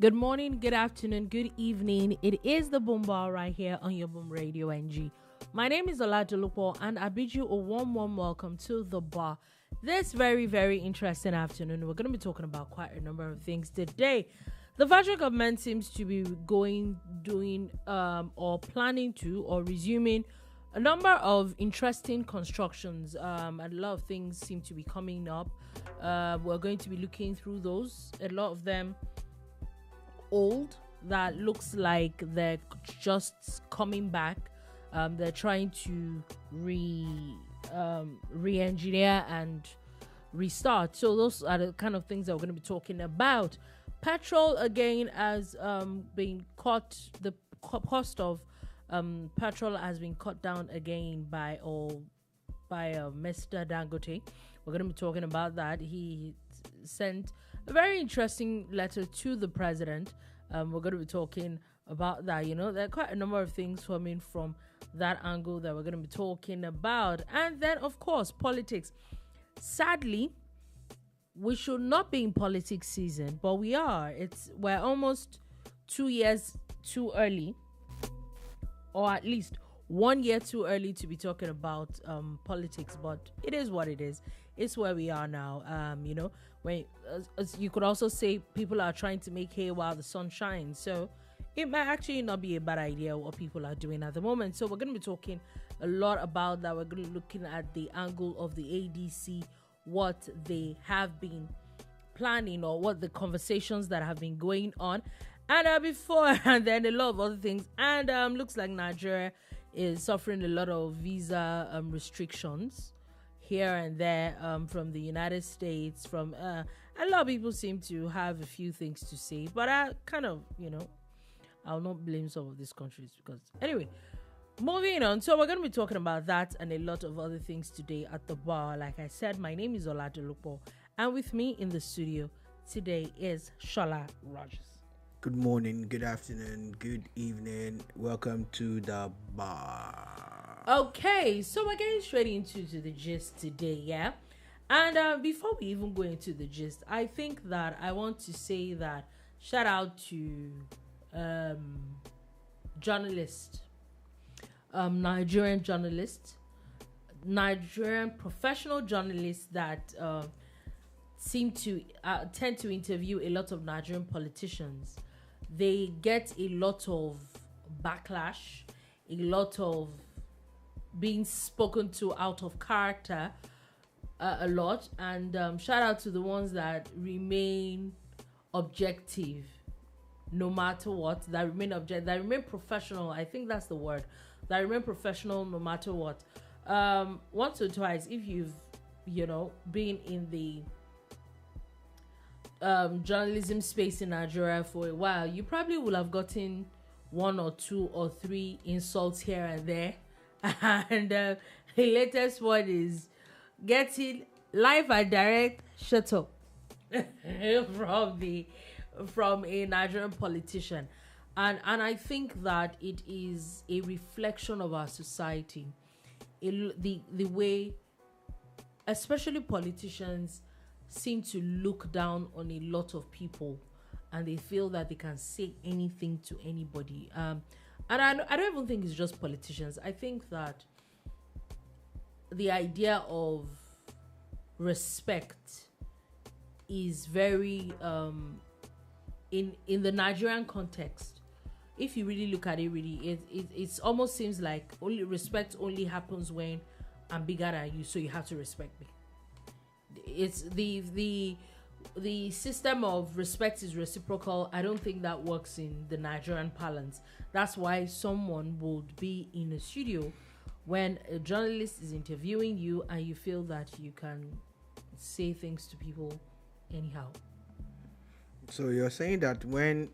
Good morning, good afternoon, good evening. It is the Boom Bar right here on your Boom Radio NG. My name is Dolupo, and I bid you a warm welcome to the bar. This very interesting afternoon, we're going to be talking about quite a number of things today. The federal government seems to be doing, or planning to, or resuming a number of interesting constructions. And a lot of things seem to be coming up. We're going to be looking through those. A lot of them old that looks like they're just coming back. They're trying to re-engineer and restart. So those are the kind of things that we're going to be talking about. Petrol again has been cut. The cost of petrol has been cut down again by Mr. Dangote. We're going to be talking about that. He sent a very interesting letter to the president. We're going to be talking about that. You know, there are quite a number of things coming from that angle that we're going to be talking about. And then, of course, politics. Sadly, we should not be in politics season, but we are. We're almost 2 years too early, or at least 1 year too early to be talking about politics, but it is what it is. It's where we are now. You know, when as you could also say, people are trying to make hay while the sun shines. So it might actually not be a bad idea what people are doing at the moment. So we're going to be talking a lot about that. We're going to be looking at the angle of the ADC, what they have been planning, or what the conversations that have been going on, and before and then a lot of other things. And looks like Nigeria is suffering a lot of visa restrictions here and there from the United States. From a lot of people seem to have a few things to say, but I kind of, I'll not blame some of these countries because anyway. Moving on, so we're going to be talking about that and a lot of other things today at the bar. Like I said, my name is Dolupo, and with me in the studio today is Sola Rogers. Good morning, good afternoon, good evening. Welcome to the bar. Okay, so we're getting straight into the gist today, yeah? And before we even go into the gist, I think that I want to say that shout out to journalists. Nigerian professional journalists that seem to tend to interview a lot of Nigerian politicians. They get a lot of backlash, a lot of being spoken to out of character, a lot. And shout out to the ones that remain objective no matter what, that remain professional. I think that's the word. That remain professional no matter what. Once or twice, if you've been in the journalism space in Nigeria for a while, you probably will have gotten 1 or 2 or 3 insults here and there. And the latest one is getting live and direct shut up from a Nigerian politician. And I think that it is a reflection of our society. The way, especially politicians, seem to look down on a lot of people, and they feel that they can say anything to anybody. And I don't even think it's just politicians. I think that the idea of respect is very in the Nigerian context. If you really look at it, it almost seems like respect only happens when I'm bigger than you, so you have to respect me. It's the system of respect is reciprocal. I don't think that works in the Nigerian parlance. That's why someone would be in a studio when a journalist is interviewing you, and you feel that you can say things to people anyhow. So you're saying that when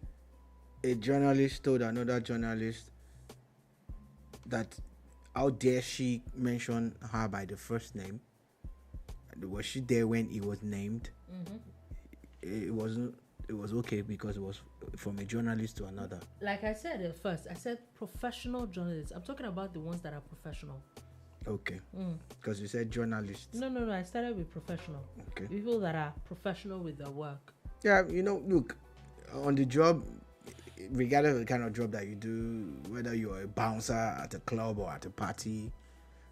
a journalist told another journalist that how dare she mention her by the first name, was she there when he was named? It was okay because it was from a journalist to another. Like I said at first, I said professional journalists. I'm talking about the ones that are professional. Okay. Because you said journalists. No. I started with professional. Okay. People that are professional with their work. Yeah, look, on the job, regardless of the kind of job that you do, whether you're a bouncer at a club or at a party,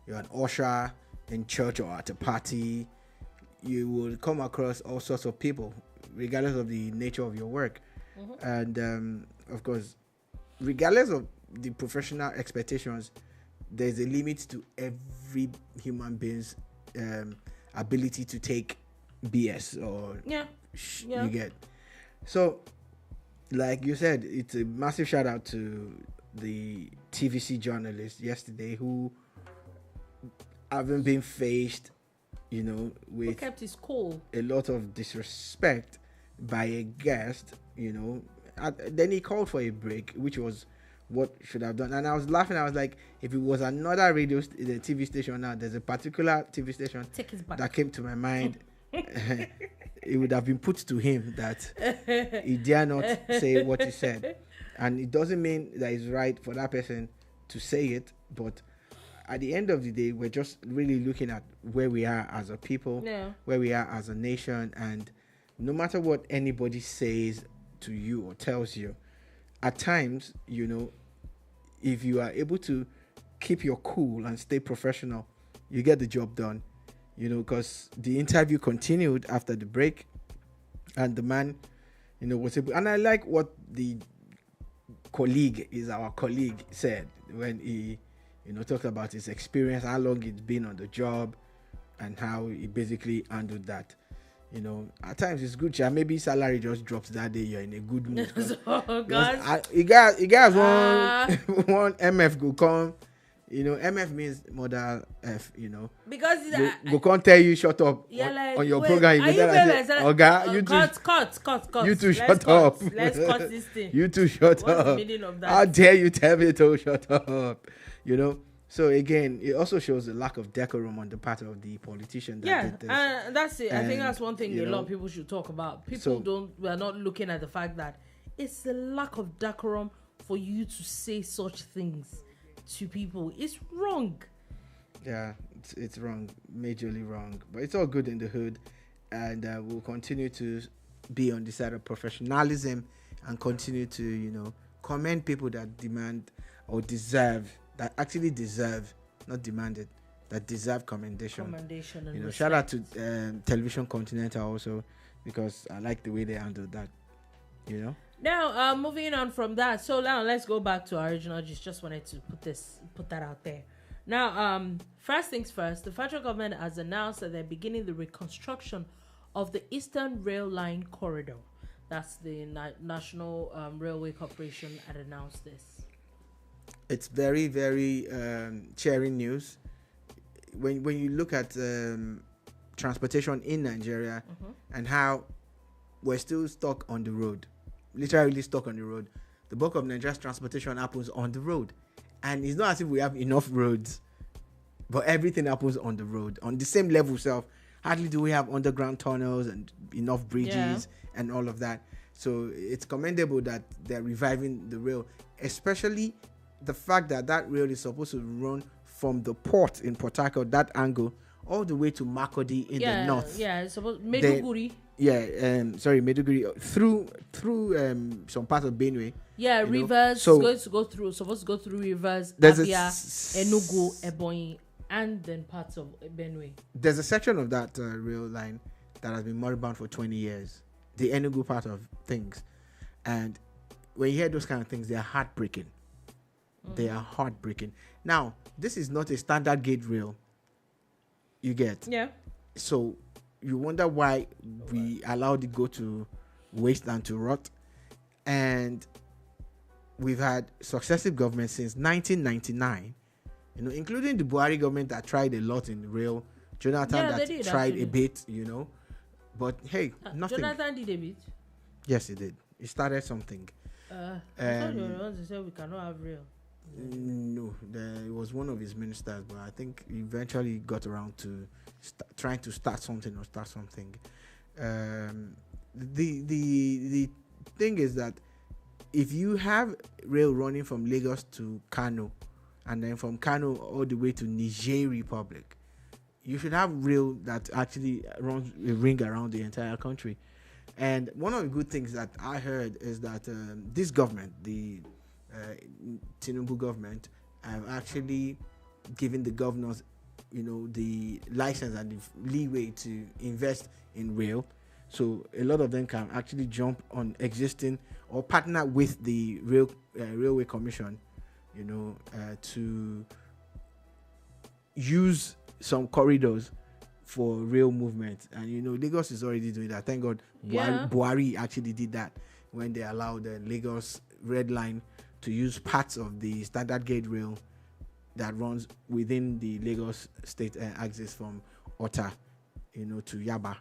you're an usher in church or at a party, you will come across all sorts of people, regardless of the nature of your work. And of course, regardless of the professional expectations, there's a limit to every human being's ability to take BS or you get. So, like you said, it's a massive shout out to the TVC journalist yesterday who haven't been faced, with who kept his cool, a lot of disrespect by a guest, then he called for a break, which was what should have done. And I was laughing. I was like, if it was another the TV station now, there's a particular TV station that came to my mind. It would have been put to him that he dare not say what he said. And it doesn't mean that it's right for that person to say it, but at the end of the day, we're just really looking at where we are as a people, where we are as a nation, and no matter what anybody says to you or tells you, at times, if you are able to keep your cool and stay professional, you get the job done, because the interview continued after the break, and the man, was able, and I like what the our colleague said when he, talked about his experience, how long he'd been on the job, and how he basically handled that. At times it's good. Maybe salary just drops that day. You're in a good mood. You guys one MF go come. MF means mother F. Because go can't tell you shut up on your program. You cut. You two shut up. Let's cut this thing. You two shut up. What's the meaning of that? How dare you tell me to shut up? So again, it also shows the lack of decorum on the part of the politician that did this. That's it. I think that's one thing a lot of people should talk about. We're not looking at the fact that it's the lack of decorum for you to say such things to people. It's wrong. Yeah, it's wrong, majorly wrong. But it's all good in the hood, and we'll continue to be on the side of professionalism and continue to, commend people that demand or deserve. That actually deserve, not demanded, that deserve commendation. And shout out to Television Continental also, because I like the way they handled that. Now, moving on from that, so now let's go back to our original. Just wanted to put that out there. Now, first things first, the federal government has announced that they're beginning the reconstruction of the Eastern Rail Line corridor. That's the National Railway Corporation had announced this. It's very, very cheering news. When you look at transportation in Nigeria and how we're still stuck on the road, literally stuck on the road. The bulk of Nigeria's transportation happens on the road. And it's not as if we have enough roads, but everything happens on the road. On the same level itself, hardly do we have underground tunnels and enough bridges and all of that. So it's commendable that they're reviving the rail, especially the fact that rail is supposed to run from the port in Port Harcourt, that angle, all the way to Makurdi in the north. Yeah, it's supposed Maiduguri. Maiduguri through some part of Benue. Yeah, rivers. Supposed to go through rivers, Abia, Enugu, Ebonyi, and then parts of Benue. There's a section of that rail line that has been moribund for 20 years. The Enugu part of things, and when you hear those kind of things, they are heartbreaking. They are heartbreaking. Now, this is not a standard gauge rail. You get? Yeah. So you wonder why we allowed it go to waste and to rot. And we've had successive governments since 1999, including the Buhari government that tried a lot in the rail. Jonathan that tried a bit, But hey, nothing. Jonathan did a bit. Yes, he did. He started something. I thought you were the ones who said we cannot have rail. No, it was one of his ministers, but I think he eventually got around to trying to start something. The thing is that if you have rail running from Lagos to Kano, and then from Kano all the way to Niger Republic, you should have rail that actually runs a ring around the entire country. And one of the good things that I heard is that this government, the Tinubu government, have actually given the governors, the license and the leeway to invest in rail. So a lot of them can actually jump on existing or partner with the Railway Commission, to use some corridors for rail movement. And Lagos is already doing that. Thank God Buhari actually did that when they allowed the Lagos Red Line to use parts of the standard gauge rail that runs within the Lagos state axis from Ota, to Yaba.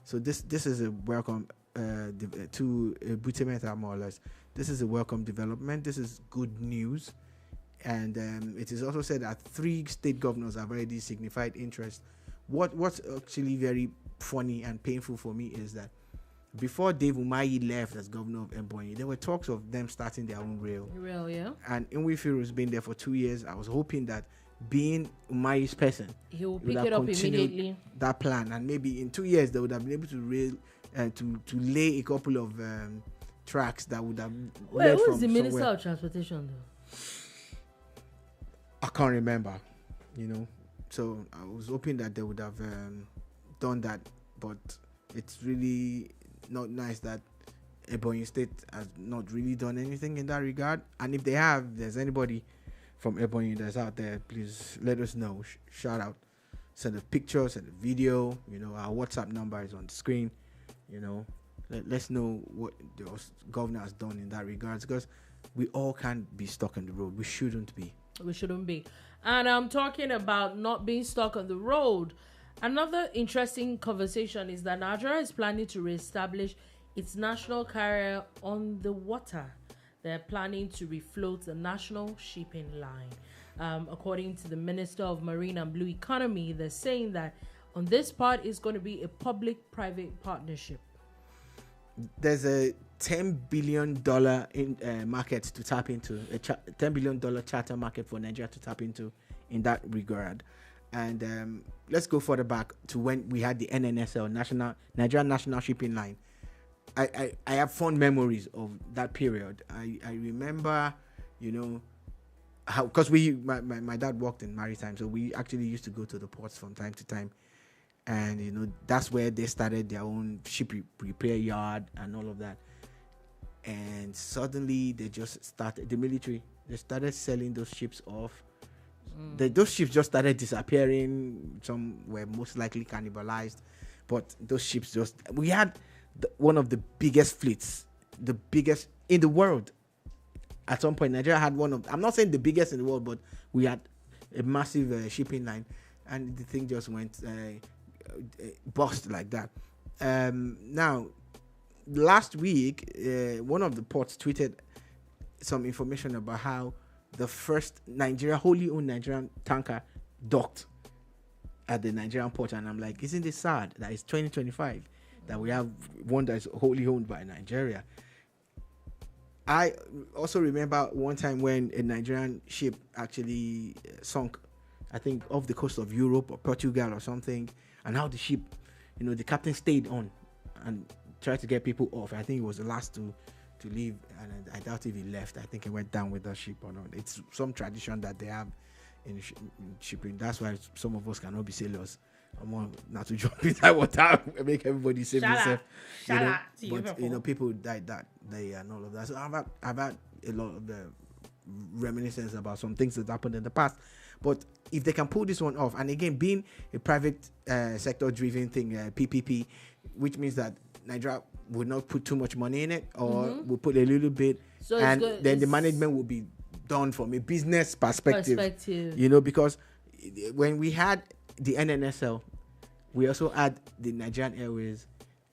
So this is a welcome to Butemeta, more or less. This is a welcome development. This is good news. And it is also said that 3 state governors have already signified interest. What's actually very funny and painful for me is that before Dave Umahi left as governor of Ebonyi, there were talks of them starting their own rail. Yeah. And Inwifiru has been there for 2 years. I was hoping that being Umahi's person, he will pick it up immediately. That plan, and maybe in 2 years they would have been able to to lay a couple of tracks that would have. Wait, who is the Minister of Transportation though? I can't remember, So I was hoping that they would have done that, but it's really not nice that Ebonyi State has not really done anything in that regard. And if they have, if there's anybody from Ebonyi that's out there, please let us know. Shout out, send a picture, send a video. Our WhatsApp number is on the screen. Let's know what the governor has done in that regard, because we all can't be stuck on the road. We shouldn't be. And I'm talking about not being stuck on the road. Another interesting conversation is that Nigeria is planning to reestablish its national carrier on the water. They're planning to refloat the national shipping line. According to the Minister of Marine and Blue Economy, they're saying that on this part is going to be a public-private partnership. There's a $10 billion market to tap into, a $10 billion charter market for Nigeria to tap into in that regard. And let's go further back to when we had the NNSL, Nigerian National Shipping Line. I have fond memories of that period. I remember, how, because my dad worked in maritime, so we actually used to go to the ports from time to time. And, that's where they started their own ship repair yard and all of that. And suddenly they just started, the military, they started selling those ships off. Those ships just started disappearing. Some were most likely cannibalized. But those ships we had one of the biggest fleets, the biggest in the world. At some point, Nigeria had I'm not saying the biggest in the world, but we had a massive shipping line. And the thing just went bust like that. Now, last week, one of the ports tweeted some information about how the first wholly owned Nigerian tanker docked at the Nigerian port. And I'm like, isn't it sad that it's 2025 that we have one that is wholly owned by Nigeria? I also remember one time when a Nigerian ship actually sunk, I think off the coast of Europe or Portugal or something, and how the ship, the captain stayed on and tried to get people off. I think he was the last to leave, and I doubt if he left. I think he went down with the ship or not. It's some tradition that they have in shipping. That's why some of us cannot be sailors. I'm more not to jump in that water, make everybody save themselves. But people died that day and all of that. So I've had a lot of the reminiscence about some things that happened in the past. But if they can pull this one off, and again, being a private sector driven thing, PPP, which means that Nigeria would not put too much money in it, or will put a little bit, so and then the management will be done from a business perspective. Because when we had the NNSL, we also had the Nigerian Airways,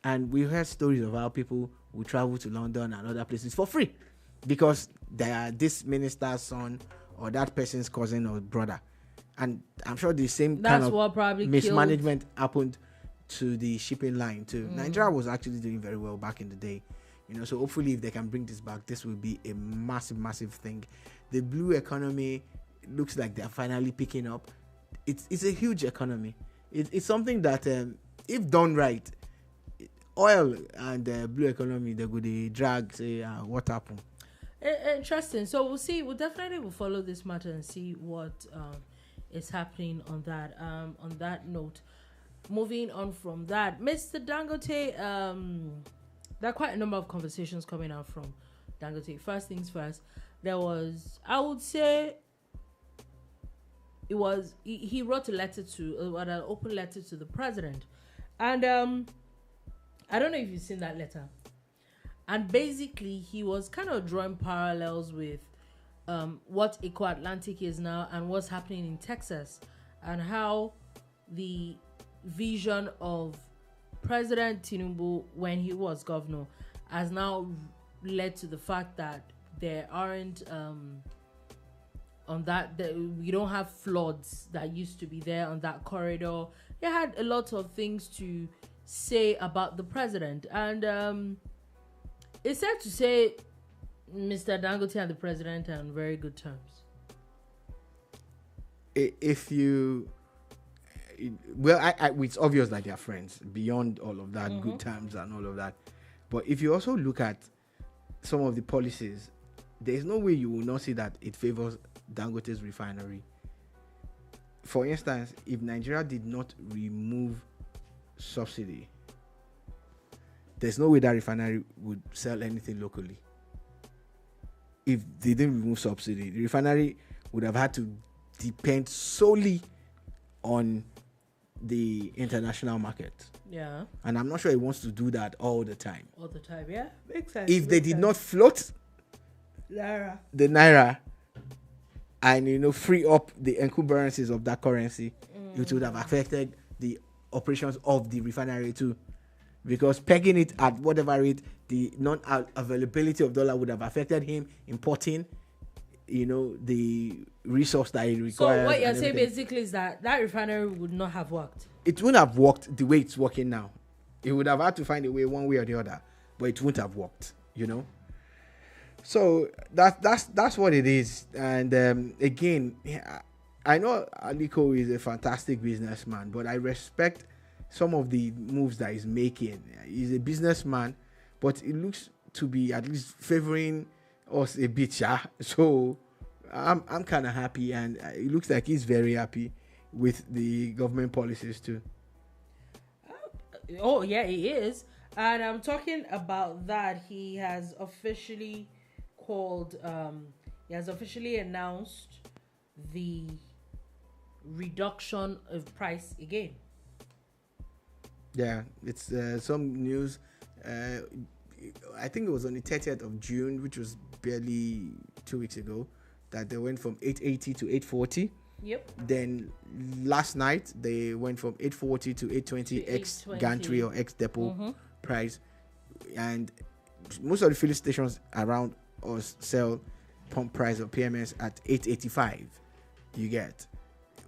and we heard stories of how people would travel to London and other places for free because they are this minister's son or that person's cousin or brother. And I'm sure the same kind of mismanagement happened to the shipping line too. Nigeria was actually doing very well back in the day, so hopefully if they can bring this back, this will be a massive thing. The blue economy looks like they're finally picking up. It's a huge economy. It's something that if done right, oil and blue economy, they go the drag, say, what happened? Interesting. So we'll see. We'll definitely follow this matter and see what is happening on that. On that note, moving on from that, Mr. Dangote, there are quite a number of conversations coming out from Dangote. First things first, there was, I would say, it was he wrote a letter to an open letter to the president, and I don't know if you've seen that letter. And basically, he was kind of drawing parallels with what Eco-Atlantic is now and what's happening in Texas, and how the vision of President Tinubu when he was governor has now led to the fact that there aren't we don't have floods that used to be there on that corridor. They had a lot of things to say about the president, and it's said to say Mr. Dangote and the president are on very good terms. If you, well, it's obvious that they are friends beyond all of that, good terms and all of that. But if you also look at some of the policies, there is no way you will not see that it favors Dangote's refinery. For instance, if Nigeria did not remove subsidy, there's no way that refinery would sell anything locally. If they didn't remove subsidy, the refinery would have had to depend solely on the international market. Yeah. And I'm not sure he wants to do that all the time. All the time, yeah. Makes sense. If they did not float Naira, the Naira and, free up the encumbrances of that currency, it would have affected the operations of the refinery too. Because pegging it at whatever rate, the non-availability of dollar would have affected him importing, the resource that he requires. So what you're saying basically is that refinery would not have worked. It wouldn't have worked the way it's working now. It would have had to find a way one way or the other, but it wouldn't have worked, So that's what it is. And again, I know Aliko is a fantastic businessman, but I respect some of the moves that he's making. He's a businessman, but it looks to be at least favoring us a bit, yeah. So I'm kind of happy, and it looks like he's very happy with the government policies too. Oh yeah, he is. And I'm talking about that. He has officially announced the reduction of price again. Yeah, it's some news. I think it was on the 30th of June, which was barely 2 weeks ago, that they went from 880 to 840. Yep. Then last night they went from 840 to 820 ex gantry or ex depot price, and most of the filling stations around us sell pump price or PMS at 885. You get.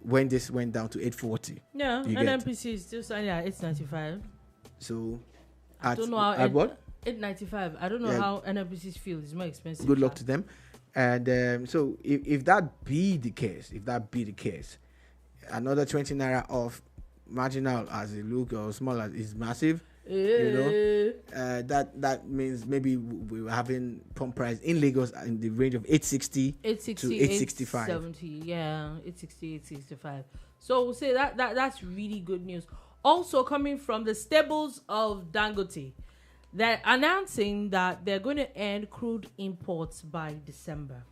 When this went down to 840. Yeah, NNPC is still selling at 895. So, I don't know how at what? 895. I don't know how NNPC's fuel is more expensive. Good luck to them. And so, if that be the case, another 20 naira off, marginal as it look or small as is massive. That means maybe we were having pump price in Lagos in the range of 860 to 865. 870, yeah, 860, 865. So we'll say that's really good news. Also coming from the stables of Dangote, they're announcing that they're going to end crude imports by December.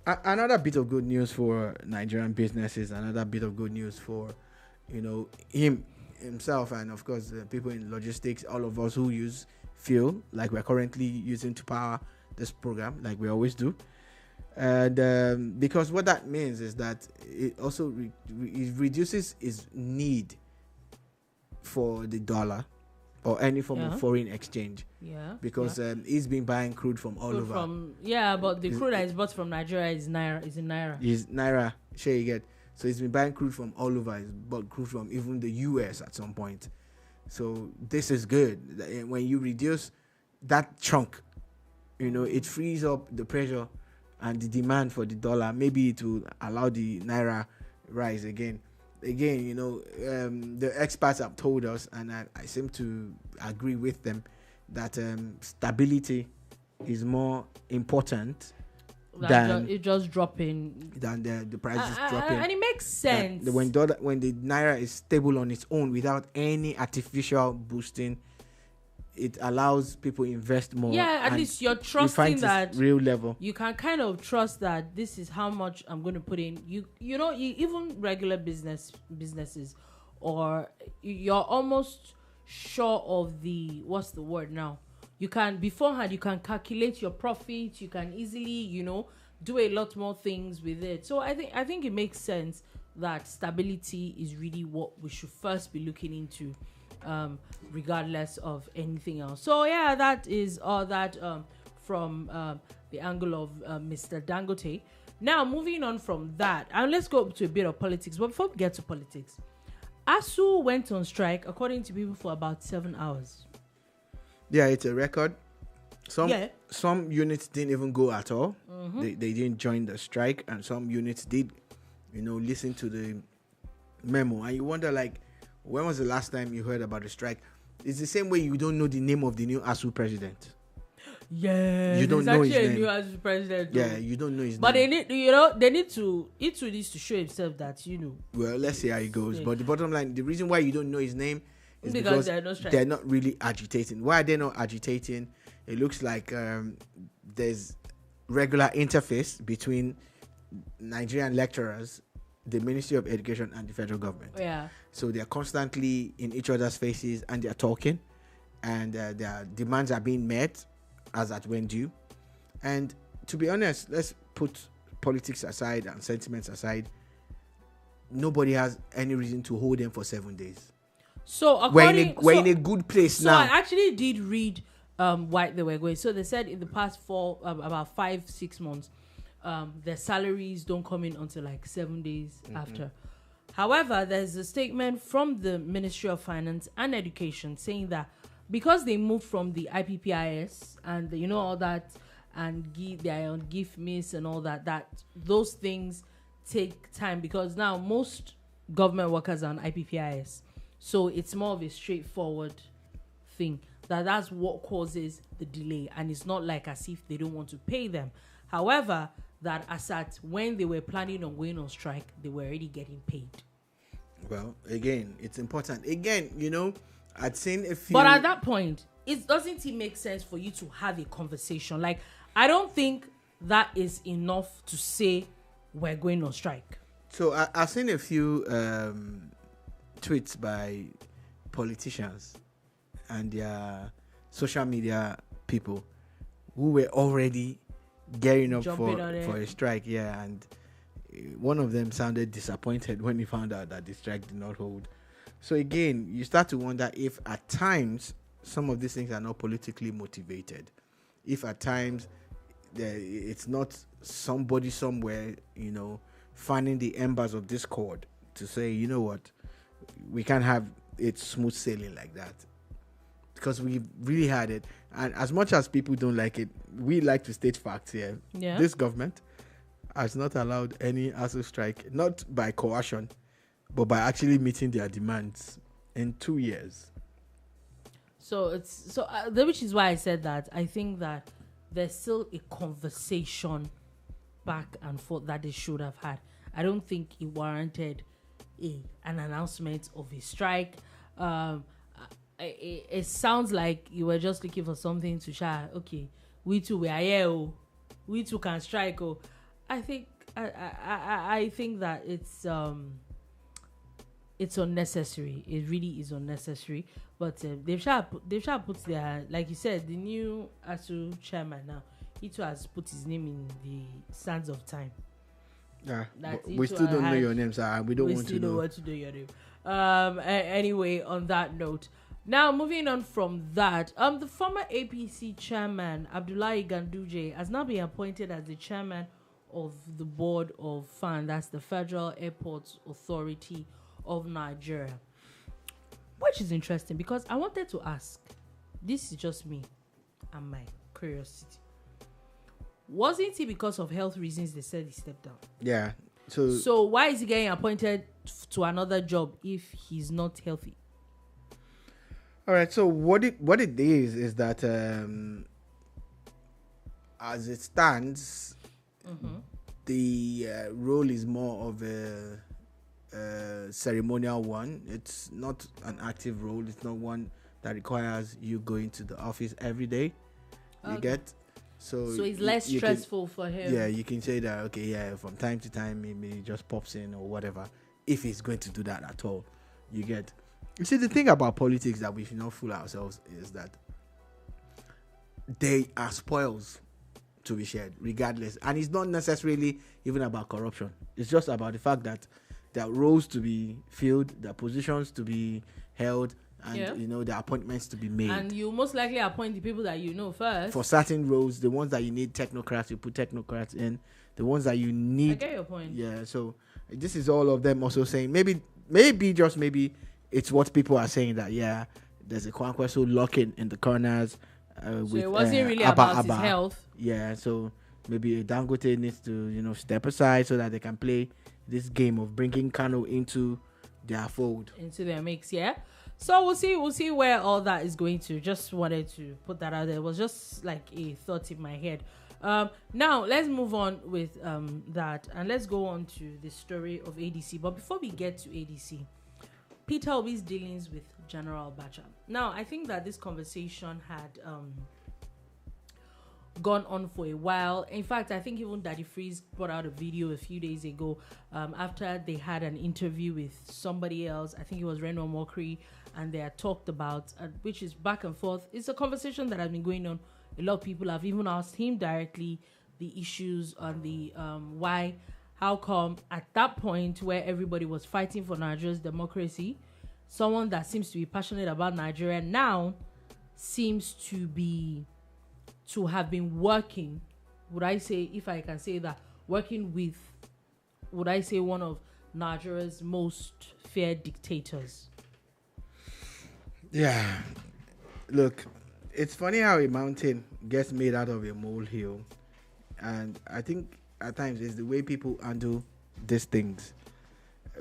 Another bit of good news for Nigerian businesses, another bit of good news for himself, and of course the people in logistics, all of us who use fuel like we're currently using to power this program, like we always do. And because what that means is that it also it reduces its need for the dollar or any form of foreign exchange. Yeah. Because he's been buying crude from all over. But the crude that is bought from Nigeria is in naira. Is naira. Sure you get. So he's been buying crude from all over. He's bought crude from even the US at some point. So this is good. When you reduce that chunk, it frees up the pressure and the demand for the dollar. Maybe it will allow the naira rise again. again, the experts have told us, and I seem to agree with them, that stability is more important than it just dropping, than the prices dropping. and it makes sense. When the naira is stable on its own without any artificial boosting, it allows people invest more. Yeah, at least you're trusting that real level. You can kind of trust that this is how much I'm going to put in. You even regular businesses, or you're almost sure of the, what's the word now? You can beforehand, you can calculate your profit. You can easily, do a lot more things with it. So I think it makes sense that stability is really what we should first be looking into, regardless of anything else. So yeah, that is all that from the angle of Mr. Dangote. Now moving on from that, and let's go to a bit of politics. But before we get to politics, ASUU went on strike, according to people, for about 7 hours. Yeah, it's a record. Some units didn't even go at all. Mm-hmm. They didn't join the strike, and some units did, listen to the memo. And you wonder, like, when was the last time you heard about the strike? It's the same way you don't know the name of the new ASUU president. Yeah, you don't know his name. New ASUU president. Yeah, you don't know his name. But they need to. It needs to show himself that Well, let's see how it goes. But the bottom line, the reason why you don't know his name is because they're not really agitating. Why are they not agitating? It looks like there's regular interface between Nigerian lecturers, the Ministry of Education, and the federal government. Yeah. So they're constantly in each other's faces, and they're talking, and their demands are being met as at when due. And to be honest, let's put politics aside and sentiments aside. Nobody has any reason to hold them for 7 days. So we're in a good place now. So I actually did read why they were going. So they said in the past about 5-6 months, their salaries don't come in until like 7 days after. However, there's a statement from the Ministry of Finance and Education saying that because they moved from the IPPIS and all that, and they're on gift miss and all that those things take time, because now most government workers are on IPPIS. So it's more of a straightforward thing. That's what causes the delay. And it's not like as if they don't want to pay them. However, that as at when they were planning on going on strike, they were already getting paid. Well, again, it's important. Again, I'd seen a few... But at that point, doesn't it make sense for you to have a conversation? Like, I don't think that is enough to say we're going on strike. So I've seen a few... tweets by politicians and their social media people who were already gearing up for a strike. Yeah, and one of them sounded disappointed when he found out that the strike did not hold. So again, you start to wonder if at times some of these things are not politically motivated. If at times it's not somebody somewhere, fanning the embers of discord to say, you know what, we can't have it smooth sailing like that, because we really had it. And as much as people don't like it, we like to state facts here. Yeah. This government has not allowed any ASUU strike, not by coercion, but by actually meeting their demands in 2 years. So which is why I said that I think that there's still a conversation back and forth that they should have had. I don't think it warranted an announcement of a strike. It sounds like you were just looking for something to share. Okay, we too, we are here. Oh. We too can strike. Oh, I think that it's unnecessary. It really is unnecessary. But they've put their, like you said, the new ASUU chairman now. He too has put his name in the sands of time. Yeah, we still don't know your name, sir. We don't want to know. We still don't want to know your name. Anyway, on that note, now moving on from that, the former APC chairman Abdullahi Ganduje has now been appointed as the chairman of the board of FAAN, that's the Federal Airports Authority of Nigeria, which is interesting because I wanted to ask. This is just me and my curiosity. Wasn't it because of health reasons they said he stepped down? Yeah. So why is he getting appointed to another job if he's not healthy? All right. So what it is that as it stands, the role is more of a ceremonial one. It's not an active role. It's not one that requires you going to the office every day. You get. So it's less stressful for him. Yeah, you can say that. Okay, yeah, from time to time, maybe he just pops in or whatever. If he's going to do that at all, you get. You see, the thing about politics that we should not fool ourselves is that they are spoils to be shared, regardless. And it's not necessarily even about corruption. It's just about the fact that there are roles to be filled, there are positions to be held, and the appointments to be made. And you most likely appoint the people that you know first. For certain roles, the ones that you need technocrats, you put technocrats in. The ones that you need. I get your point. Yeah, so this is all of them also saying maybe it's what people are saying that there's a Kwankwaso locking in the corners. So it wasn't really about his health. Yeah, so maybe Dangote needs to step aside so that they can play this game of bringing Kano into their fold, into their mix. Yeah. So we'll see where all that is going to. Just wanted to put that out there. It was just like a thought in my head. Now let's move on with that, and let's go on to the story of ADC. But before we get to ADC, Peter Obi's dealings with General Abacha. Now I think that this conversation had gone on for a while. In fact, I think even Daddy Freeze put out a video a few days ago after they had an interview with somebody else. I think it was Reno Mokri, and they had talked about, which is back and forth. It's a conversation that has been going on. A lot of people have even asked him directly the issues on the how come at that point where everybody was fighting for Nigeria's democracy, someone that seems to be passionate about Nigeria now seems to have been working, would I say, if I can say that, working with, would I say, one of Nigeria's most feared dictators. Yeah. Look, it's funny how a mountain gets made out of a molehill. And I think at times it's the way people handle these things.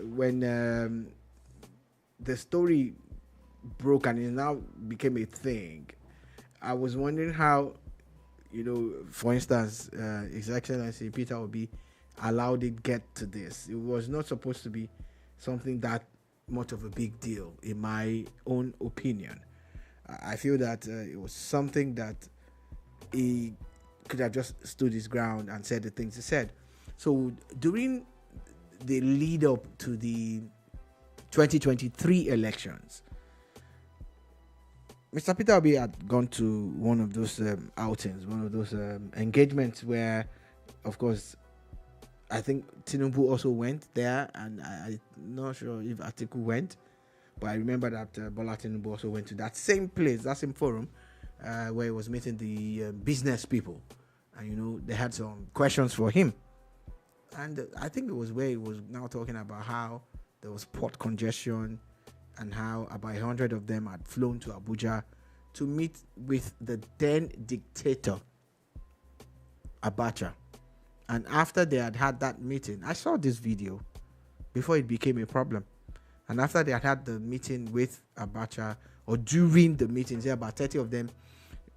When the story broke and it now became a thing, I was wondering how, for instance, His Excellency Peter Obi allowed it get to this. It was not supposed to be something that much of a big deal, in my own opinion. I feel that it was something that he could have just stood his ground and said the things he said. So during the lead up to the 2023 elections, Mr. Peter Obi had gone to one of those outings, one of those engagements where, of course, I think Tinubu also went there, and I'm not sure if Atiku went, but I remember that Bola Tinubu also went to that same place, that same forum, where he was meeting the business people, and they had some questions for him, and I think it was where he was now talking about how there was port congestion, and how about 100 of them had flown to Abuja to meet with the then dictator, Abacha. And after they had had that meeting, I saw this video before it became a problem. And after they had had the meeting with Abacha, or during the meetings, about 30 of them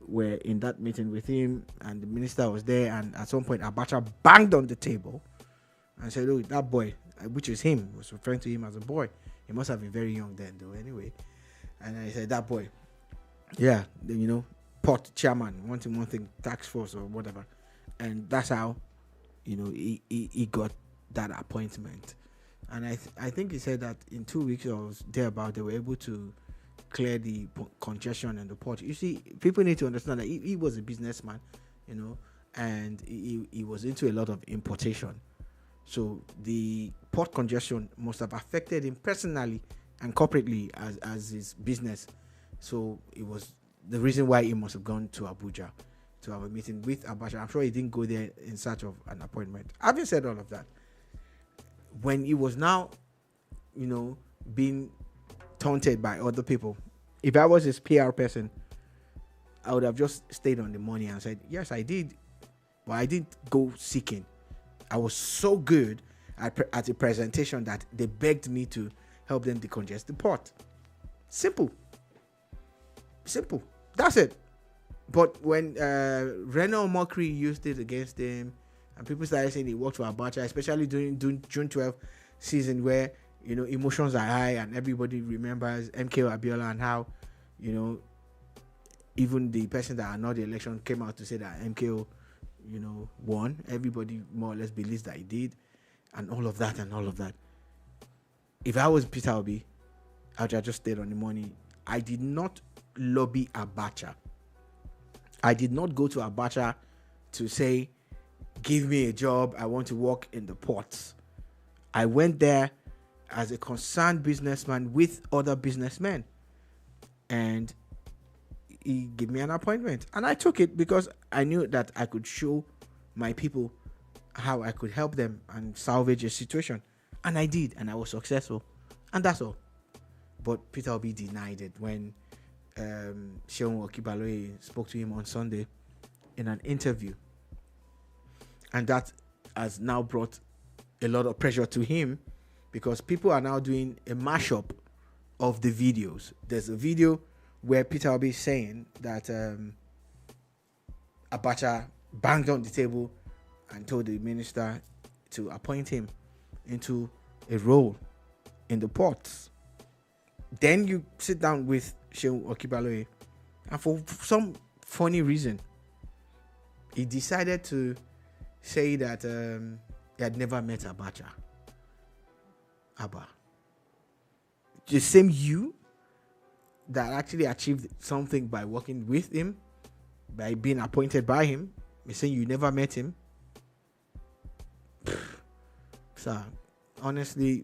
were in that meeting with him, and the minister was there. And at some point, Abacha banged on the table and said, "Oh, that boy," which is him, was referring to him as a boy. He must have been very young then, though, anyway. And I said, "That boy, yeah, port chairman, one thing, tax force or whatever." And that's how, he got that appointment. And I think he said that in 2 weeks or thereabout, they were able to clear the congestion in the port. You see, people need to understand that he was a businessman, and he was into a lot of importation. So the port congestion must have affected him personally and corporately as his business. So it was the reason why he must have gone to Abuja to have a meeting with Abacha. I'm sure he didn't go there in search of an appointment. Having said all of that, when he was now, being taunted by other people, if I was his PR person, I would have just stayed on the money and said, "Yes, I did, but I didn't go seeking. I was so good at a presentation that they begged me to help them decongest the port. Simple. That's it. But when Reno Mockery used it against him, and people started saying he worked for Abacha, especially during June 12th season, where emotions are high and everybody remembers MKO Abiola and how even the person that annulled the election came out to say that MKO won. Everybody more or less believes that he did, and all of that. If I was Peter Obi, I would have just stayed on the money. I did not lobby Abacha. I did not go to Abacha to say, give me a job, I want to work in the ports. I went there as a concerned businessman with other businessmen, and he gave me an appointment, and I took it because I knew that I could show my people how I could help them and salvage a situation, and I did, and I was successful, and that's all. But Peter Obi denied it when Seun Okibaloye spoke to him on Sunday in an interview, and that has now brought a lot of pressure to him, because people are now doing a mashup of the videos. There's a video where Peter Obi is saying that Abacha banged on the table and told the minister to appoint him into a role in the ports. Then you sit down with Seun Okibaloye, and for some funny reason, he decided to say that he had never met Abacha. Abba. The same you that actually achieved something by working with him, by being appointed by him, you're saying you never met him. Sir, honestly,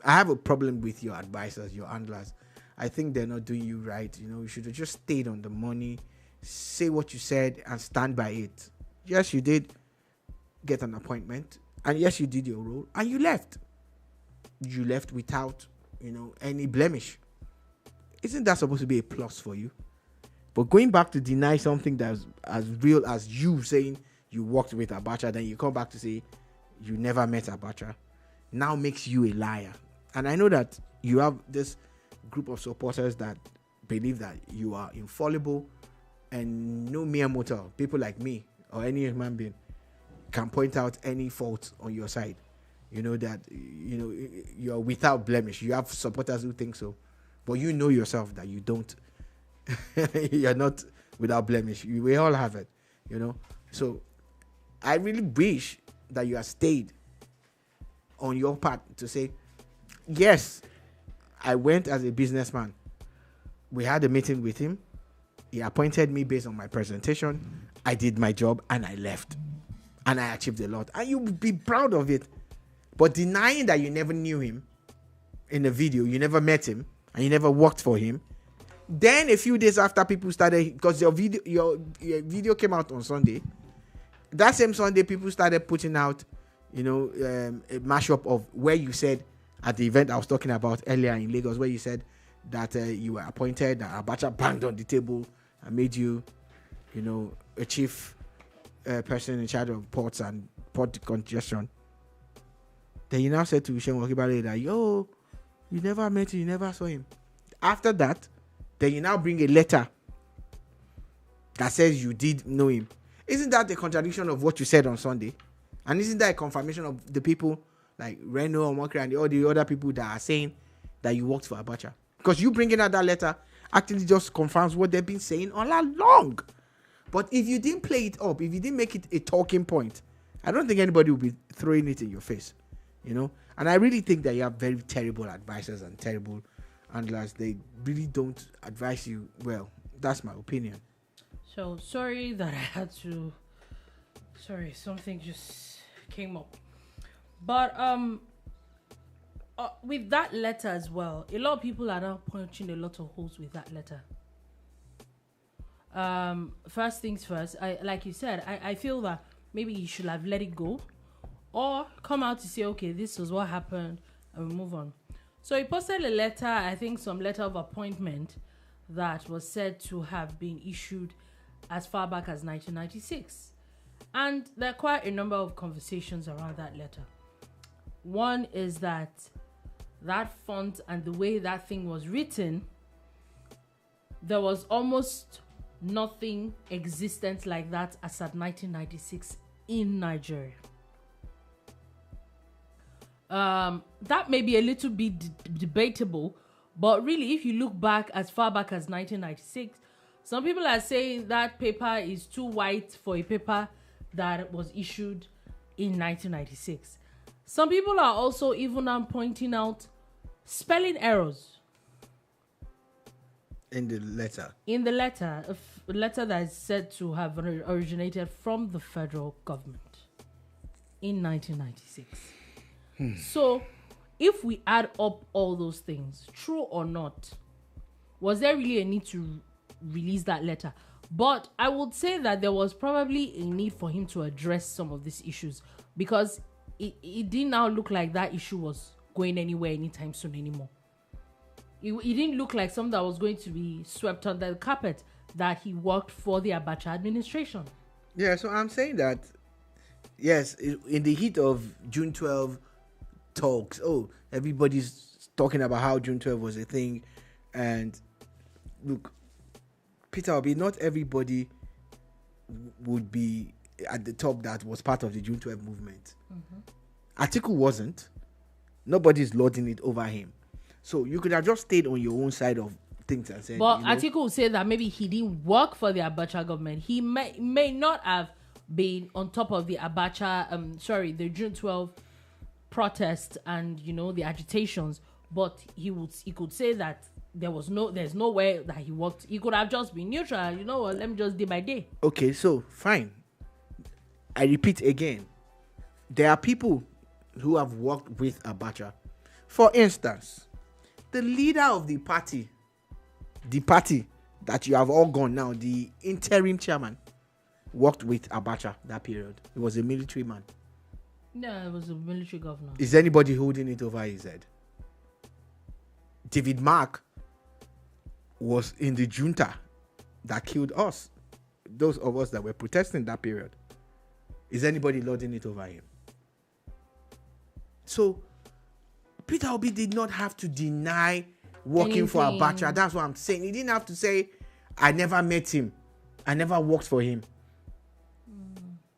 I have a problem with your advisors, your handlers. I think they're not doing you right. You should have just stayed on the money, say what you said, and stand by it. Yes, you did get an appointment, and yes, you did your role, and you left. You left without, any blemish. Isn't that supposed to be a plus for you? But going back to deny something that's as real as you saying you worked with Abacha, then you come back to say you never met Abacha, now makes you a liar. And I know that you have this group of supporters that believe that you are infallible, and no mere mortal, people like me or any human being, can point out any fault on your side. That you're without blemish. You have supporters who think so, but you know yourself that you don't. You're not without blemish. We all have it, So I really wish that you had stayed on your part to say, yes, I went as a businessman. We had a meeting with him. He appointed me based on my presentation. I did my job and I left, and I achieved a lot, and you would be proud of it. But denying that you never knew him in the video, you never met him, and you never worked for him. Then a few days after, people started, because your video came out on Sunday. That same Sunday, people started putting out, a mashup of where you said at the event I was talking about earlier in Lagos, where you said that you were appointed, that Abacha banged on the table and made you, a chief person in charge of ports and port congestion. Then you now said to Seun Okibaloye that, you never met him, you never saw him. After that, then you now bring a letter that says you did know him. Isn't that a contradiction of what you said on Sunday? And isn't that a confirmation of the people like Reno, Omokri, and all the other people that are saying that you worked for Abacha? Because you bringing out that letter actually just confirms what they've been saying all along. But if you didn't play it up, if you didn't make it a talking point, I don't think anybody will be throwing it in your face. And I really think that you have very terrible advisors and terrible handlers. They really don't advise you well. That's my opinion. So sorry that I had to. Sorry, something just came up. But with that letter as well, a lot of people are now punching a lot of holes with that letter. First things first, like you said, I feel that maybe you should have let it go, or come out to say, okay, this was what happened, and we move on. So he posted a letter, I think some letter of appointment that was said to have been issued as far back as 1996. And there are quite a number of conversations around that letter. One is that font and the way that thing was written, there was almost nothing existent like that as at 1996 in Nigeria. That may be a little bit debatable, but really, if you look back as far back as 1996, some people are saying that paper is too white for a paper that was issued in 1996. Some people are also even pointing out spelling errors in the letter. In the letter, a letter that is said to have originated from the federal government in 1996. So, if we add up all those things, true or not, was there really a need to release that letter? But I would say that there was probably a need for him to address some of these issues, because it didn't now look like that issue was going anywhere anytime soon anymore. It didn't look like something that was going to be swept under the carpet, that he worked for the Abacha administration. Yeah, so I'm saying that, yes, in the heat of June 12 talks, everybody's talking about how June 12 was a thing. And look, Peter Obi, not everybody would be at the top that was part of the June 12 movement. Atiku wasn't. Nobody's lording it over him. So you could have just stayed on your own side of things and said. But Atiku would say that maybe he didn't work for the Abacha government. He may not have been on top of the Abacha, the June 12 protests and the agitations, but he could say that there's no way that he worked. He could have just been neutral. You know what? Let me just day by day. Okay, so fine. I repeat again, there are people who have worked with Abacha. For instance, the leader of the party that you have all gone now, the interim chairman, worked with Abacha that period. He was a military man. Yeah, it was a military governor. Is anybody holding it over his head? David Mark was in the junta that killed us, those of us that were protesting that period. Is anybody lording it over him? So Peter Obi did not have to deny working for Abacha. That's what I'm saying. He didn't have to say, I never met him, I never worked for him.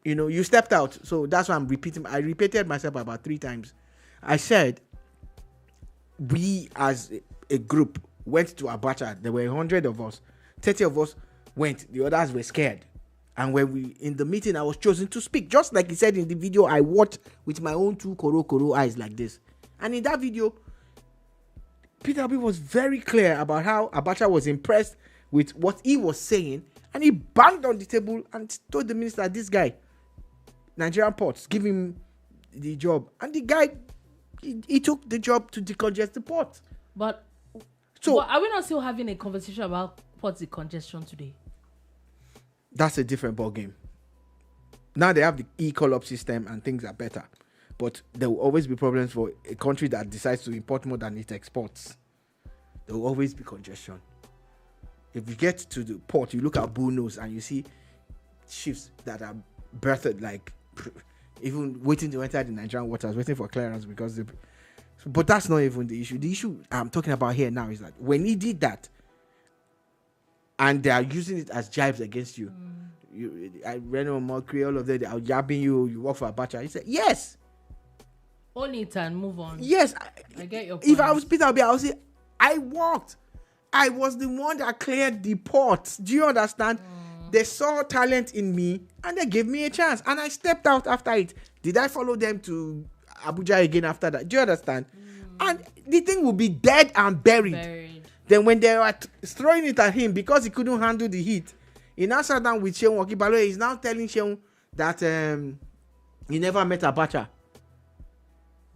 You stepped out. So that's why I'm repeating. I repeated myself about 3 times. I said, we as a group went to Abacha. There were 100 of us. 30 of us went. The others were scared. And when in the meeting, I was chosen to speak. Just like he said in the video, I watched with my own 2 koro eyes like this. And in that video, Peter Obi was very clear about how Abacha was impressed with what he was saying. And he banged on the table and told the minister, this guy, Nigerian ports, give him the job. And the guy, he took the job to decongest the port. But are we not still having a conversation about port decongestion today? That's a different ball game. Now they have the e-call-up system and things are better. But there will always be problems for a country that decides to import more than it exports. There will always be congestion. If you get to the port, you look at bull nose and you see ships that are berthed like even waiting to enter the Nigerian waters, waiting for clearance but that's not even the issue. The issue I'm talking about here now is that when he did that and they are using it as jibes against you, I ran on mockery, all of that, they are yabbing you work for Abacha. He said, yes. Own it and move on. Yes. I get your point. If I was Peter Obi, I would say, I worked. I was the one that cleared the port. Do you understand? They saw talent in me and they gave me a chance. And I stepped out after it. Did I follow them to Abuja again after that? Do you understand? And the thing will be dead and buried. Then when they were throwing it at him because he couldn't handle the heat, he now sat down with Sheun Okibalo. He's now telling Sheun that he never met Abacha.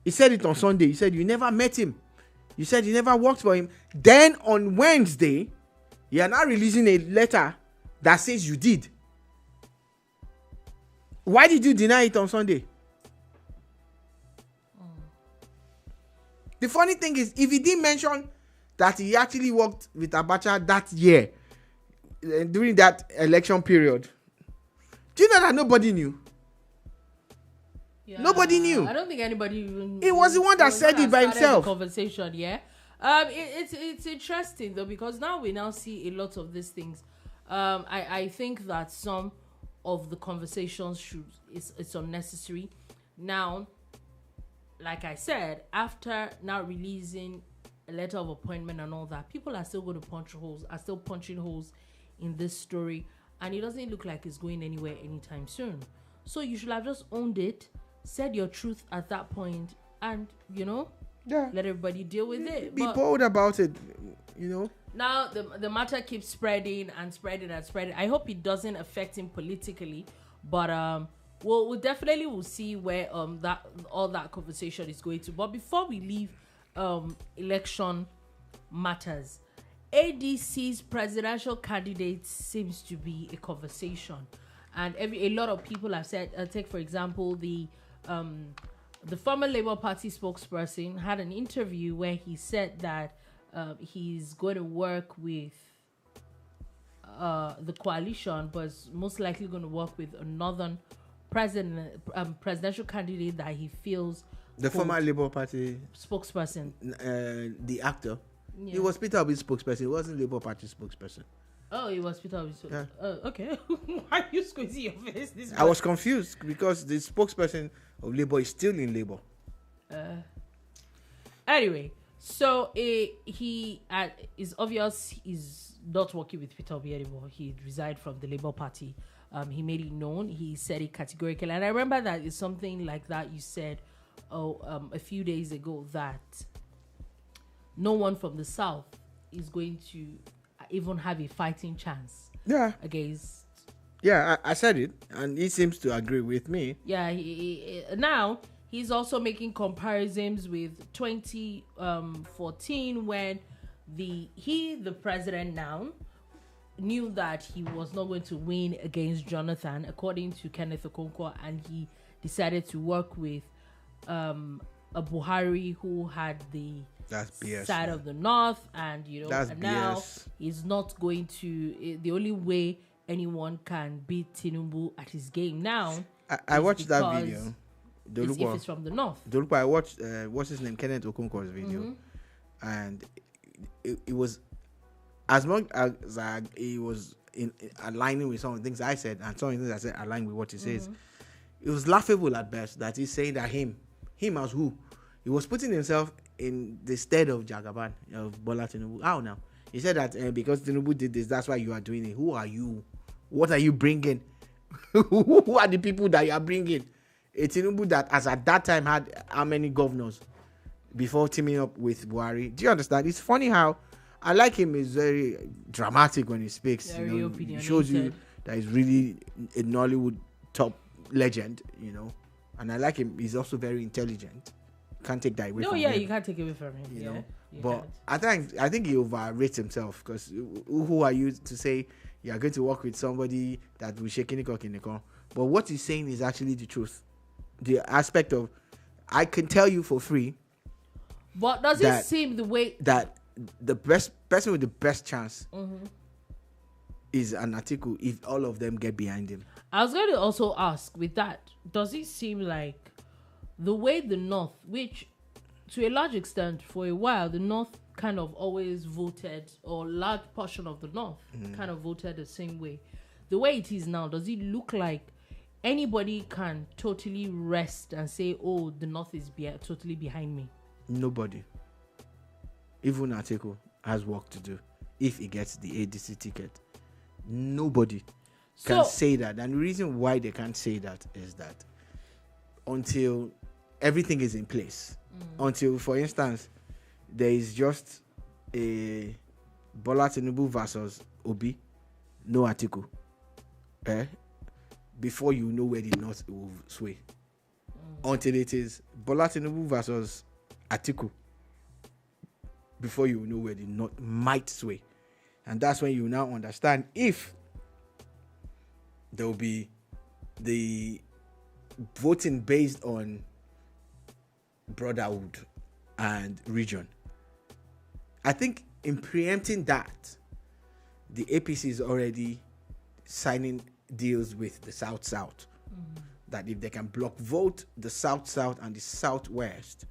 He said it on Sunday. He said, you never met him. You said you never worked for him. Then on Wednesday, you are now releasing a letter that says you did. Why did you deny it on Sunday? The funny thing is, if he didn't mention that he actually worked with Abacha that year, during that election period, do you know that nobody knew? Yeah, Nobody knew. I don't think anybody even. He was the one that said it by started himself. The conversation, yeah. It's interesting though, because now we see a lot of these things. I think that some of the conversations it's unnecessary. Now, like I said, after now releasing a letter of appointment and all that, people are still going to punching holes in this story, and it doesn't look like it's going anywhere anytime soon. So you should have just owned it, said your truth at that point, and let everybody deal with it. Be bold about it, Now the matter keeps spreading and spreading and spreading. I hope it doesn't affect him politically, but we'll definitely see where all that conversation is going to. But before we leave election matters, ADC's presidential candidate seems to be a conversation, and a lot of people have said. Take for example the former Labour Party spokesperson had an interview where he said that he's going to work with the coalition, but is most likely going to work with a northern presidential candidate that he feels. The former Labour Party spokesperson, the actor. Yeah. He was Peter Obi's spokesperson. He wasn't Labour Party spokesperson. Oh, he was Peter Obi's spokesperson. Yeah. Okay. Why are you squeezing your face? I was confused because the spokesperson of Labour is still in Labour. Anyway, so he is obvious he's not working with Peter Obi anymore. He resigned from the Labour Party. He made it known. He said it categorically, and I remember that it's something like that you said a few days ago, that no one from the south is going to even have a fighting chance. Yeah. Against. Yeah, I said it, and he seems to agree with me. Yeah. Now he's also making comparisons with 2014 when the president now knew that he was not going to win against Jonathan, according to Kenneth Okonkwo, and he decided to work with a Buhari who had the side of the north, and and now he's not going to. The only way anyone can beat Tinubu at his game now. I watched that video. Dolupo, if it's from the north. Dolupo, I watched what's his name, Kenneth Okonkwo's video, and it was as much as he was in aligning with some of the things I said, and some of the things I said aligning with what he says. It was laughable at best that he's saying that him as who? He was putting himself in the stead of Jagaban, of Bola Tinubu. How now? He said that because Tinubu did this, that's why you are doing it. Who are you? What are you bringing? Who are the people that you are bringing? A Tinubu that, as at that time, had how many governors before teaming up with Buhari? Do you understand? It's funny how I like him. He's very dramatic when he speaks. Very he shows you that he's really a Nollywood top legend, and I like him. He's also very intelligent. Can't take that away from him. No, yeah, you can't take it away from him. You know? But can't. I think he overrates himself, because who are you to say you are going to work with somebody that will shake in the car? But what he's saying is actually the truth. The aspect of, I can tell you for free. But does it seem the way that the best person with the best chance is an Atiku if all of them get behind him? I was going to also ask, with that, does it seem like the way the North, which to a large extent for a while the North kind of always voted, or large portion of the North kind of voted the same way, the way it is now, does it look like anybody can totally rest and say, oh, the North is totally behind me? Nobody. Even Atiku has work to do if he gets the ADC ticket. Nobody can say that. And the reason why they can't say that is that until everything is in place, until, for instance, there is just a Bola Tinubu versus Obi, no Atiku, before you know where the North will sway. Until it is Bola Tinubu versus Atiku, before you know where the North might sway. And that's when you now understand if there will be the voting based on brotherhood and region. I think in preempting that, the APC is already signing deals with the South, that if they can block vote the South and the Southwest,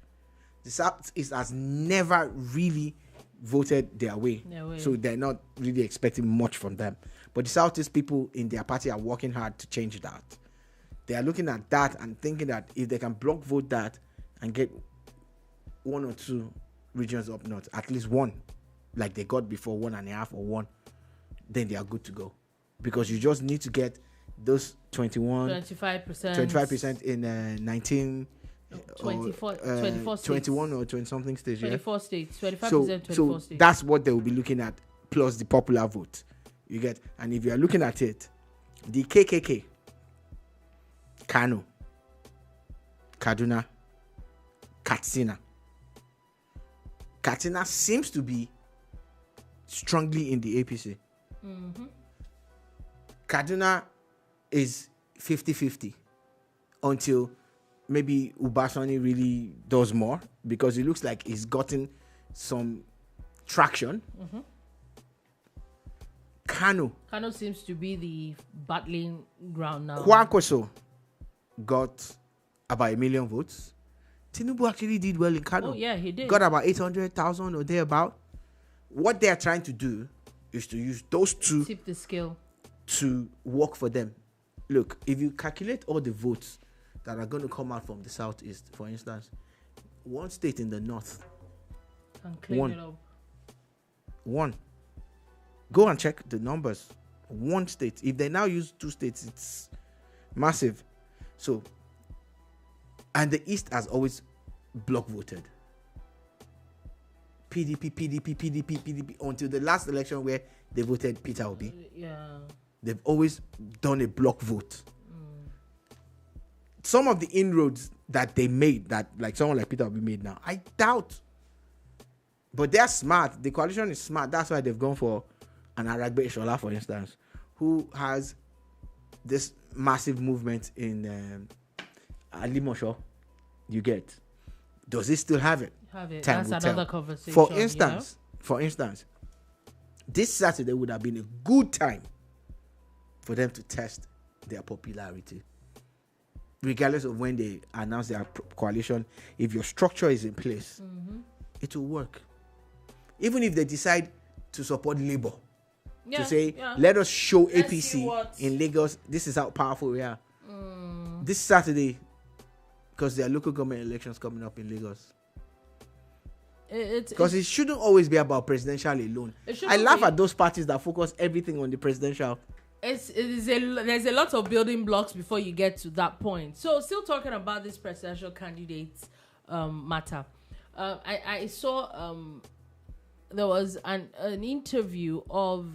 the Southeast has never really voted their way. So they're not really expecting much from them. But the Southeast people in their party are working hard to change that. They are looking at that and thinking that if they can block vote that and get 1 or 2 regions up north, at least one, like they got before, 1.5 or 1, then they are good to go. Because you just need to get those 25% in 19 24 states. 21 or 20 something states. 24 states, 25%, so 24 states. That's what they will be looking at, plus the popular vote. You get, and if you are looking at it, the KKK, Kano, Kaduna, Katsina seems to be strongly in the APC. Kaduna is 50-50 until maybe Ubasani really does more, because it looks like he's gotten some traction. Kano seems to be the battling ground now. Kwankwaso got about 1 million votes. Tinubu actually did well in Kano. Oh yeah, he did. Got about 800,000 or thereabout. What they are trying to do is to use those two tip the scale to work for them. Look, if you calculate all the votes that are going to come out from the Southeast, for instance, one state in the north, and claim it up. One. Go and check the numbers. One state. If they now use 2 states, it's massive. So, and the East has always block voted. PDP until the last election where they voted Peter Obi. Yeah. They've always done a block vote. Some of the inroads that they made, that like someone like Peter Obi made now, I doubt. But they're smart. The coalition is smart. That's why they've gone for an Aragbe Sola, for instance, who has this massive movement in Alimosho. You get. Does he still have it? That's another conversation. For instance, this Saturday would have been a good time for them to test their popularity. Regardless of when they announce their coalition, if your structure is in place, it will work. Even if they decide to support Labour, to say, let us show APC in Lagos, this is how powerful we are. This Saturday, because there are local government elections coming up in Lagos. Because it shouldn't always be about presidential alone. I laugh at those parties that focus everything on the presidential. There's a lot of building blocks before you get to that point. So, still talking about this presidential candidates matter. I saw there was an interview of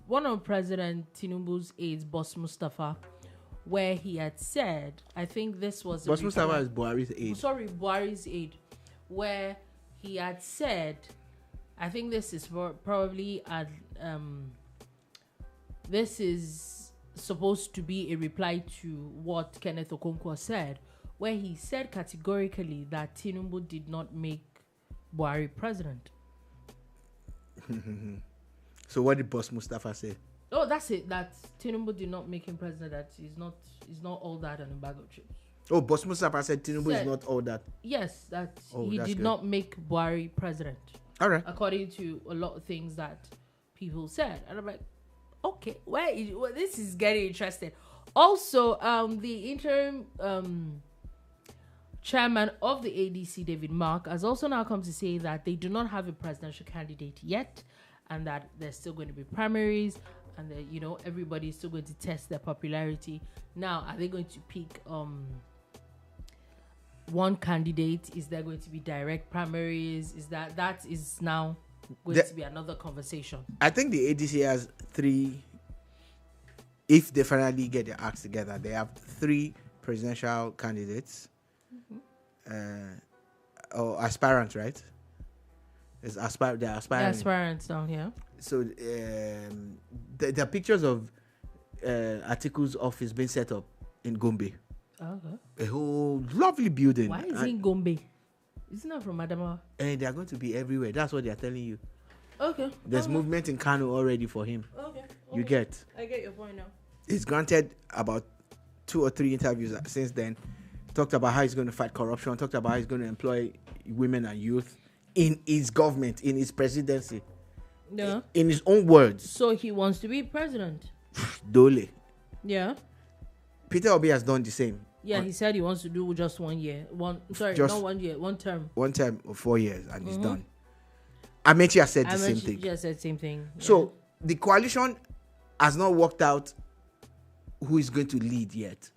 one of President Tinubu's aides, Boss Mustafa, where he had said, I think this was Boss Mustafa is Buhari's aide. Sorry, Buhari's aide, where he had said, I think this is probably this is supposed to be a reply to what Kenneth Okonkwo said, where he said categorically that Tinubu did not make Buhari president. So what did Boss Mustafa say? Oh, that's it. That Tinubu did not make him president. That he's not all that and a bag of chips. Oh, Boss Mustafa said Tinubu is not all that. Yes, that he did not make Buhari president. All right. According to a lot of things that people said, and I'm like, okay, this is getting interesting. Also, the interim chairman of the ADC, David Mark, has also now come to say that they do not have a presidential candidate yet, and that there's still going to be primaries, and that everybody's still going to test their popularity. Now, are they going to pick one candidate? Is there going to be direct primaries? That is now going to be another conversation. I think the ADC has 3. If they finally get their acts together, they have 3 presidential candidates, or aspirants, right? They're aspiring. The aspirants down here. So there are pictures of Atiku's office being set up in Gombe. Okay. A whole lovely building. Why is it in Gombe? Isn't that from Adamawa? And they are going to be everywhere. That's what they are telling you. Okay. There's movement in Kano already for him. Okay. You get. I get your point now. He's granted about 2 or 3 interviews since then. Talked about how he's going to fight corruption. Talked about how he's going to employ women and youth in his government, in his presidency. Yeah. In his own words. So he wants to be president. Dole. Yeah. Peter Obi has done the same. Yeah, he said he wants to do just 1 year. Not 1 year, 1 term. 1 term of 4 years, and he's done. Amechi has said the same thing. Yeah, said same thing. Yeah. So the coalition has not worked out who is going to lead yet.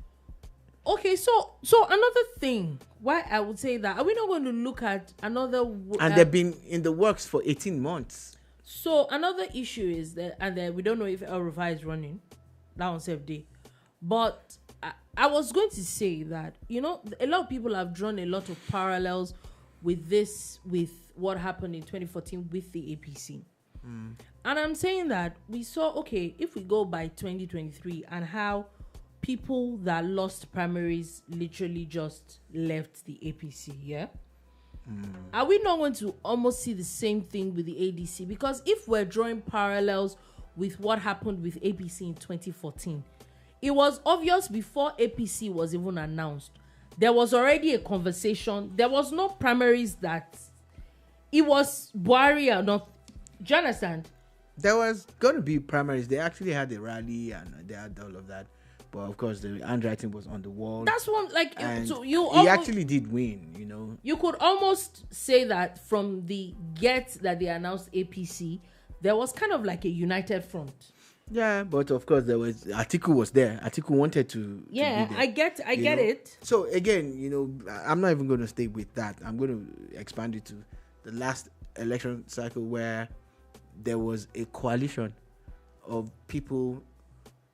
Okay, so another thing why I would say that, are we not going to look at another? And they've been in the works for 18 months. So another issue is that, and then we don't know if El-Rufai is running. That one safe day. But I was going to say that, a lot of people have drawn a lot of parallels with what happened in 2014 with the APC. And I'm saying that we saw, okay, if we go by 2023 and how people that lost primaries literally just left the APC, yeah? Are we not going to almost see the same thing with the ADC? Because if we're drawing parallels with what happened with APC in 2014, it was obvious before APC was even announced. There was already a conversation. There was no primaries that it was Buhari or not. Do you understand? There was going to be primaries. They actually had a rally and they had all of that. But of course, the handwriting was on the wall. That's one, so he actually did win, You could almost say that from the get that they announced APC, there was kind of like a united front. Yeah, but of course there was Atiku was there. Atiku wanted to. Yeah, to be there, I get it. So again, I'm not even going to stay with that. I'm going to expand it to the last election cycle where there was a coalition of people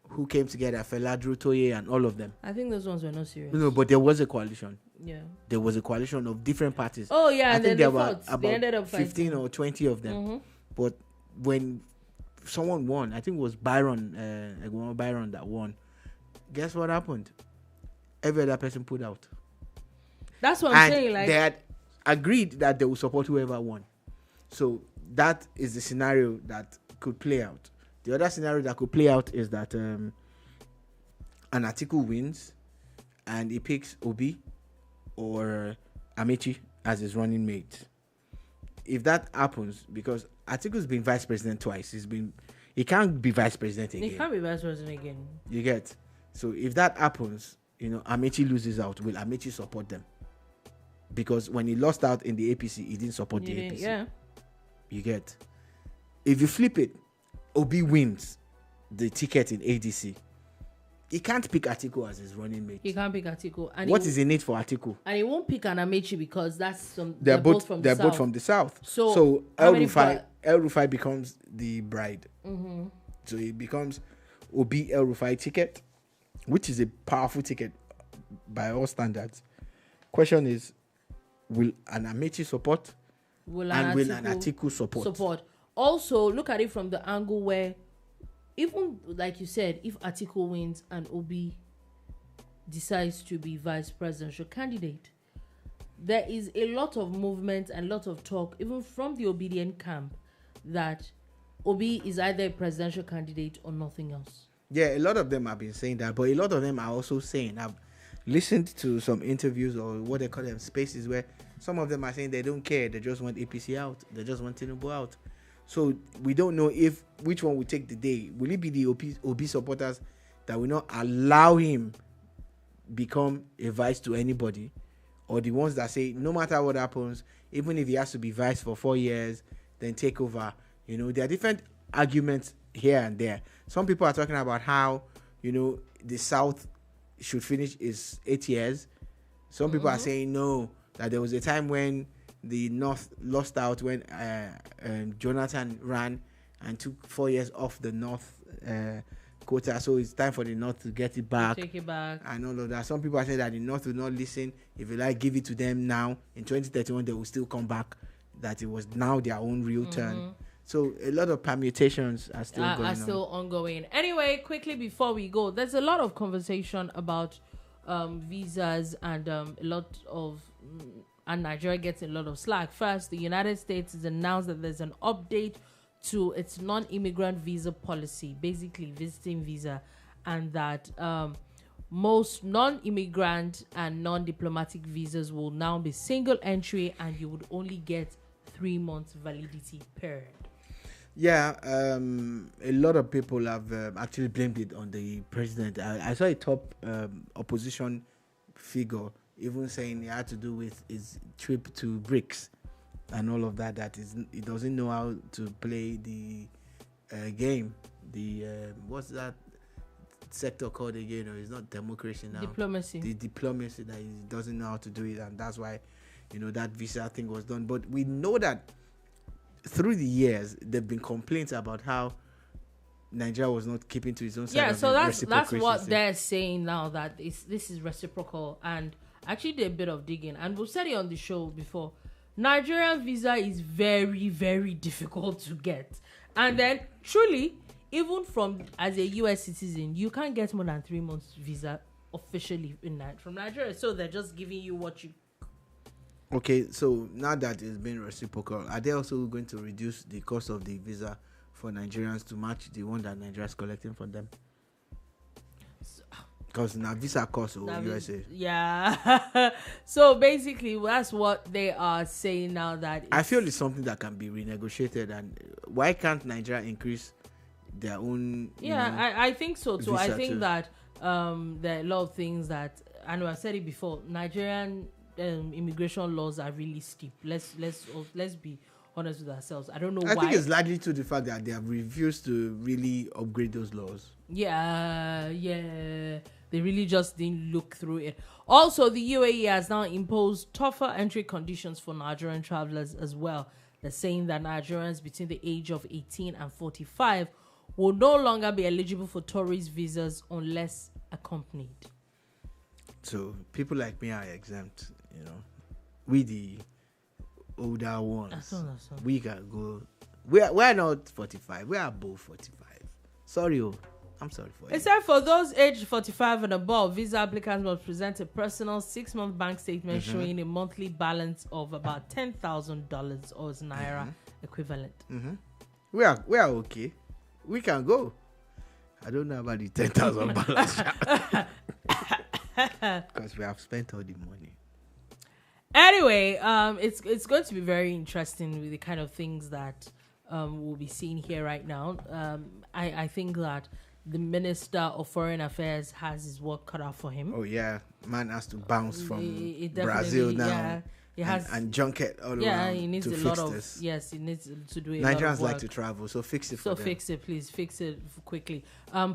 who came together, Feladru, Toye, and all of them. I think those ones were not serious. No, but there was a coalition. Yeah. There was a coalition of different parties. Oh yeah, I and think then there were they ended up 15 fighting. or 20 of them. But when someone won, I think it was Byron that won. Guess what happened? Every other person pulled out. That's what I'm saying. They had agreed that they would support whoever won. So that is the scenario that could play out. The other scenario that could play out is that an Atiku wins and he picks Obi or Amechi as his running mate. If that happens, because Atiku's been vice president twice, he can't be vice president again. He can't be vice president again. You get? So if that happens, Amechi loses out. Will Amechi support them? Because when he lost out in the APC, he didn't support the APC. Yeah. You get? If you flip it, Obi wins the ticket in ADC. He can't pick Atiku as his running mate. He can't pick Atiku. And what is in it for Atiku? And he won't pick an Amechi because they're both from the south. So El-Rufai becomes the bride. So it becomes Obi El-Rufai ticket, which is a powerful ticket by all standards. Question is, will an Amechi support? Will an Atiku support? Also, look at it from the angle where, even like you said, if Atiku wins and Obi decides to be vice presidential candidate, there is a lot of movement and a lot of talk, even from the obedient camp, that Obi is either a presidential candidate or nothing else. Yeah, a lot of them have been saying that, but a lot of them are also saying, I've listened to some interviews or what they call them spaces where some of them are saying they don't care, they just want APC out, they just want Tinubu out. So we don't know which one will take the day. Will it be the Obi supporters that will not allow him become a vice to anybody, or the ones that say no matter what happens, even if he has to be vice for 4 years, then take over? There are different arguments here and there. Some people are talking about how the South should finish its 8 years. Some people are saying no, that there was a time when the North lost out when Jonathan ran and took 4 years off the North quota. So it's time for the North to get it back. Take it back. And all of that. Some people are saying that the North will not listen. If you give it to them now, in 2031, they will still come back. That it was now their own real turn. So a lot of permutations are still ongoing. Anyway, quickly before we go, there's a lot of conversation about visas and a lot of... and Nigeria gets a lot of slack. First, the United States has announced that there's an update to its non-immigrant visa policy, basically visiting visa, and that most non-immigrant and non-diplomatic visas will now be single entry, and you would only get 3 months validity period. Yeah, a lot of people have actually blamed it on the president. I saw a top opposition figure even saying it had to do with his trip to BRICS and all of that. That is, he doesn't know how to play the game. The what's that sector called again? It's not democracy now. Diplomacy. The diplomacy, that he doesn't know how to do it, and that's why that visa thing was done. But we know that through the years there've been complaints about how Nigeria was not keeping to its own side. Yeah, of so the that's what they're saying now, that this is reciprocal. And actually did a bit of digging, and we've said it on the show before. Nigerian visa is very, very difficult to get, and then truly, even from as a US citizen, you can't get more than 3 months visa officially from Nigeria. So they're just giving you what you. Okay, so now that it's been reciprocal, are they also going to reduce the cost of the visa for Nigerians to match the one that Nigeria is collecting from them? Because now visa cost USA. Yeah. So basically, that's what they are saying now. That I feel it's something that can be renegotiated. And why can't Nigeria increase their own? I think so too. I think that there are a lot of things that, and I said it before, Nigerian immigration laws are really steep. Let's be honest with ourselves. I don't know why. I think it's largely to the fact that they have refused to really upgrade those laws. Yeah. They really just didn't look through it. Also, the UAE has now imposed tougher entry conditions for Nigerian travelers as well. They're saying that Nigerians between the age of 18 and 45 will no longer be eligible for tourist visas unless accompanied. So people like me are exempt, We the older ones, we can go. We're not 45. We are above 45. Sorry, I'm sorry for it. Except for those aged 45 and above, visa applicants must present a personal 6-month bank statement showing a monthly balance of about $10,000 or naira equivalent. We are okay. We can go. I don't know about the 10,000 balance because we have spent all the money. Anyway, it's going to be very interesting with the kind of things that we'll be seeing here right now. I think that the Minister of Foreign Affairs has his work cut out for him. Oh yeah, man has to bounce from Brazil now. Yeah, he has and junket all around. Yeah, he needs to a fix lot of this. Yes, he needs to do a Nigerians lot of work. like to travel, so fix it. So fix it, please. Fix it quickly.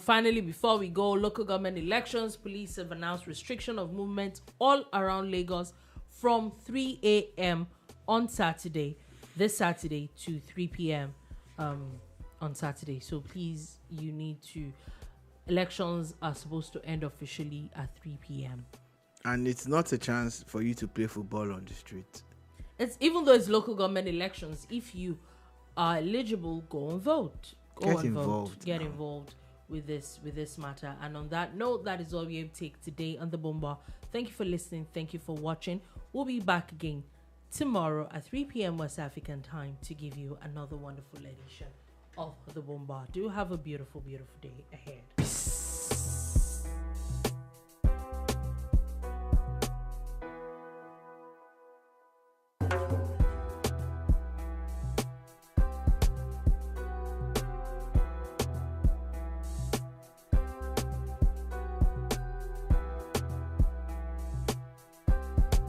Finally, before we go, local government elections. Police have announced restriction of movement all around Lagos from 3 a.m. on Saturday, this Saturday, to 3 p.m. On Saturday. So please, you need to. Elections are supposed to end officially at 3 p.m. And it's not a chance for you to play football on the street. It's even though it's local government elections, if you are eligible, go and vote. Get involved with this matter. And on that note, that is all we have to take today on the Bomba. Thank you for listening. Thank you for watching. We'll be back again tomorrow at 3 p.m. West African time to give you another wonderful edition of the Bomba. Do have a beautiful, beautiful day ahead.